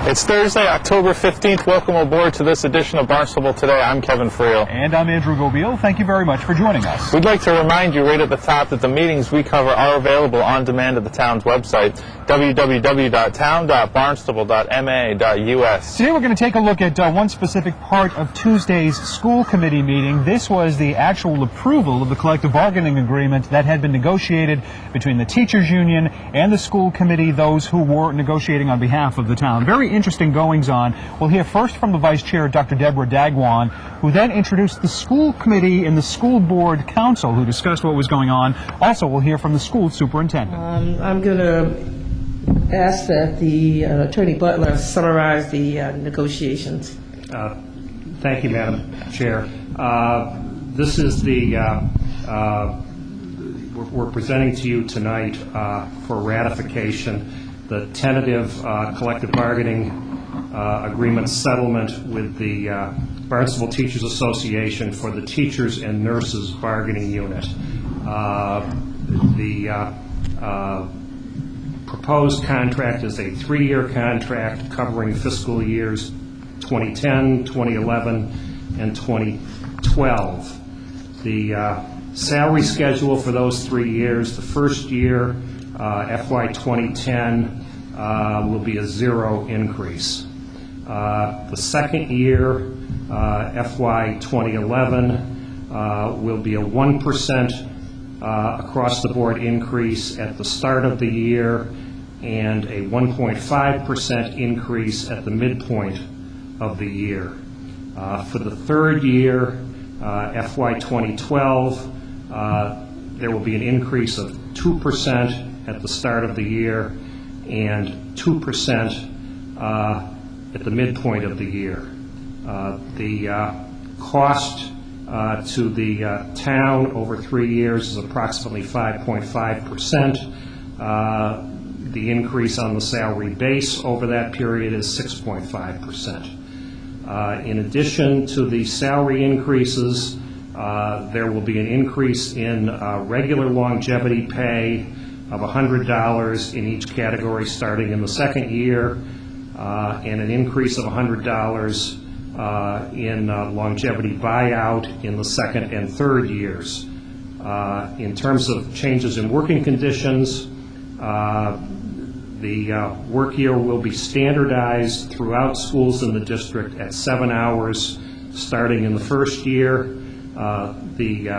It's Thursday, October 15th. Welcome aboard to this edition of Barnstable Today. I'm Kevin Friel. And I'm Andrew Gobiel. Thank you very much for joining us. We'd like to remind you right at the top that the meetings we cover are available on demand at the town's website, www.town.barnstable.ma.us. Today we're going to take a look at one specific part of Tuesday's school committee meeting. This was the actual approval of the collective bargaining agreement that had been negotiated between the teachers union and the school committee, those who were negotiating on behalf of the town. Very interesting goings-on. We'll hear first from the vice chair, Dr. Deborah Dagwan, who then introduced the school committee and the school board council, who discussed what was going on. Also, we'll hear from the school superintendent. I'm going to ask that the Attorney Butler summarize the negotiations. Thank you, Madam Chair. This is the, we're presenting to you tonight for ratification the tentative collective bargaining agreement settlement with the Barnstable Teachers Association for the Teachers and Nurses Bargaining Unit. The proposed contract is a 3-year contract covering fiscal years 2010, 2011, and 2012. The salary schedule for those 3 years, the first year, FY 2010, will be a 0 increase. The second year, FY 2011, will be a 1% across the board increase at the start of the year and a 1.5% increase at the midpoint of the year. For the third year, FY 2012, there will be an increase of 2% at the start of the year and 2% at the midpoint of the year. The cost to the town over 3 years is approximately 5.5%. The increase on the salary base over that period is 6.5%. In addition to the salary increases, there will be an increase in regular longevity pay of $100 in each category starting in the second year, and an increase of $100 in longevity buyout in the second and third years. In terms of changes in working conditions, the work year will be standardized throughout schools in the district at 7 hours starting in the first year. The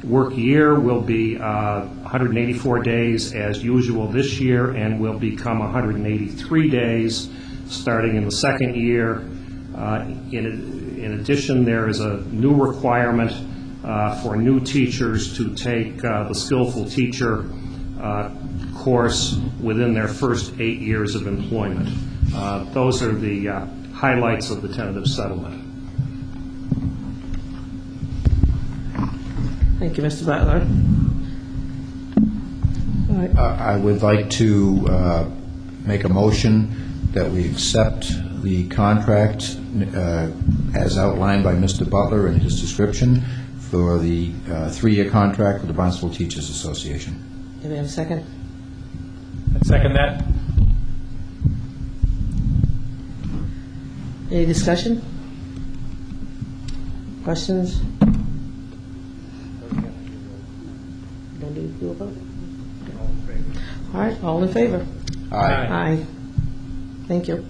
work year will be 184 days as usual this year and will become 183 days starting in the second year. In addition, there is a new requirement for new teachers to take the Skillful Teacher course within their first 8 years of employment. Those are the highlights of the tentative settlement. Thank you, Mr. Butler. All right. I would like to make a motion that we accept the contract as outlined by Mr. Butler in his description for the 3-year contract with the Barnstable Teachers Association. Do we have a second? I'd second that. Any discussion? Questions? Don't do a vote? All right, all in favor? Aye. Aye. Thank you.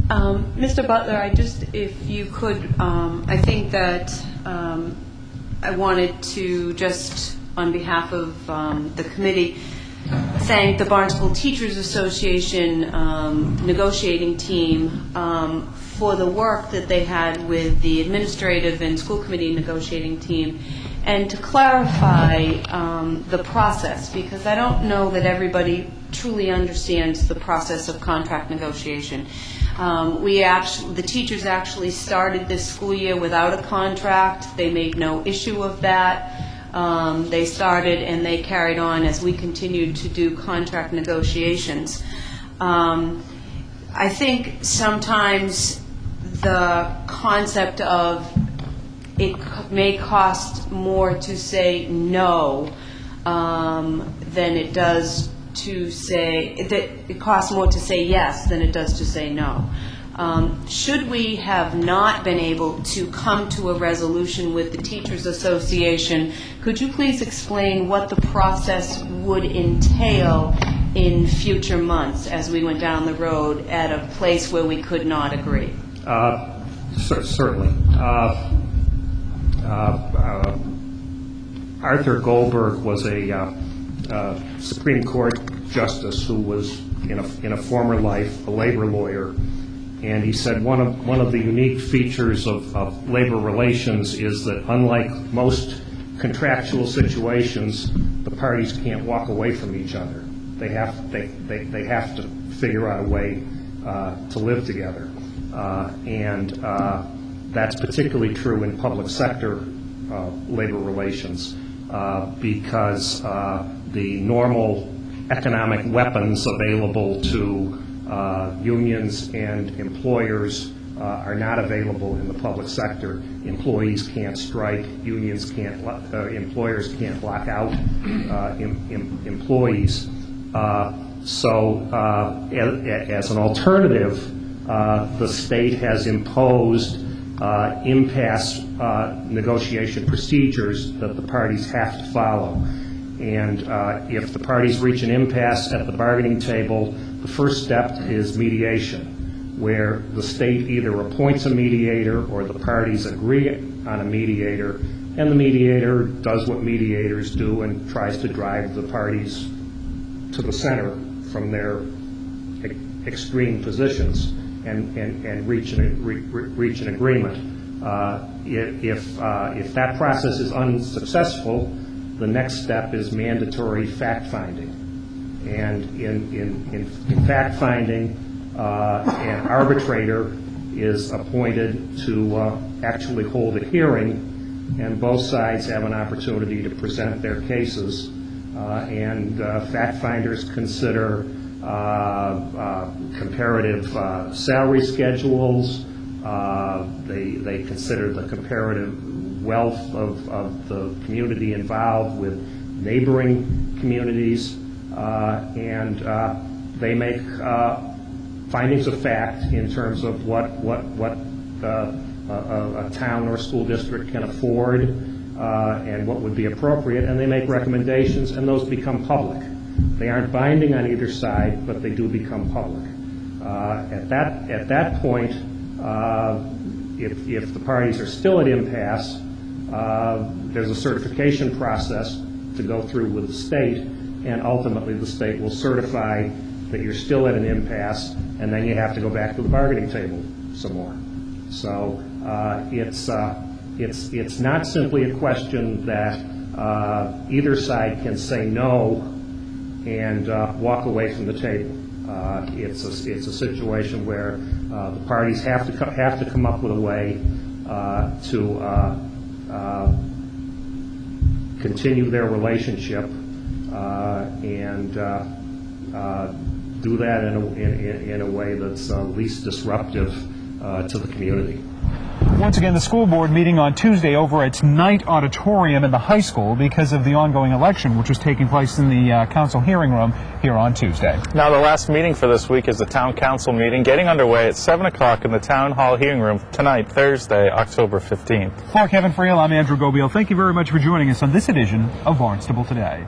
Mr. Butler, if you could, I think that I wanted to just, on behalf of the committee, thank the Barnstable Teachers Association negotiating team for the work that they had with the administrative and school committee negotiating team, and to clarify the process, because I don't know that everybody truly understands the process of contract negotiation. The teachers actually started this school year without a contract. They made no issue of that. They started and they carried on as we continued to do contract negotiations. I think sometimes the concept of it may cost more to say no than it does to say, that it costs more to say yes than it does to say no. Should we have not been able to come to a resolution with the Teachers Association, could you please explain what the process would entail in future months as we went down the road at a place where we could not agree? Certainly. Arthur Goldberg was a Supreme Court justice who was in a former life a labor lawyer, and he said one of the unique features of labor relations is that unlike most contractual situations, the parties can't walk away from each other. They have to figure out a way to live together, and that's particularly true in public sector labor relations, because the normal economic weapons available to unions and employers are not available in the public sector. Employees can't strike, unions can't, employers can't lock out employees. So as an alternative, the state has imposed impasse negotiation procedures that the parties have to follow. And if the parties reach an impasse at the bargaining table, the first step is mediation, where the state either appoints a mediator or the parties agree on a mediator, and the mediator does what mediators do and tries to drive the parties to the center from their extreme positions and reach an agreement. If that process is unsuccessful, the next step is mandatory fact-finding. And in fact-finding, an arbitrator is appointed to actually hold a hearing, and both sides have an opportunity to present their cases, and fact-finders consider comparative salary schedules. They consider the comparative wealth of the community involved with neighboring communities, and they make findings of fact in terms of what a town or school district can afford and what would be appropriate, and they make recommendations, and those become public. They aren't binding on either side, but they do become public. At that point, if the parties are still at impasse, there's a certification process to go through with the state, and ultimately the state will certify that you're still at an impasse, and then you have to go back to the bargaining table some more. So it's not simply a question that either side can say no and walk away from the table. It's a situation where the parties have to come up with a way to continue their relationship and do that in a way that's least disruptive to the community. Once again, the school board meeting on Tuesday over at Knight Auditorium in the high school because of the ongoing election, which was taking place in the council hearing room here on Tuesday. Now, the last meeting for this week is the town council meeting, getting underway at 7 o'clock in the town hall hearing room tonight, Thursday, October 15th. For Kevin Friel, I'm Andrew Gobiel. Thank you very much for joining us on this edition of Barnstable Today.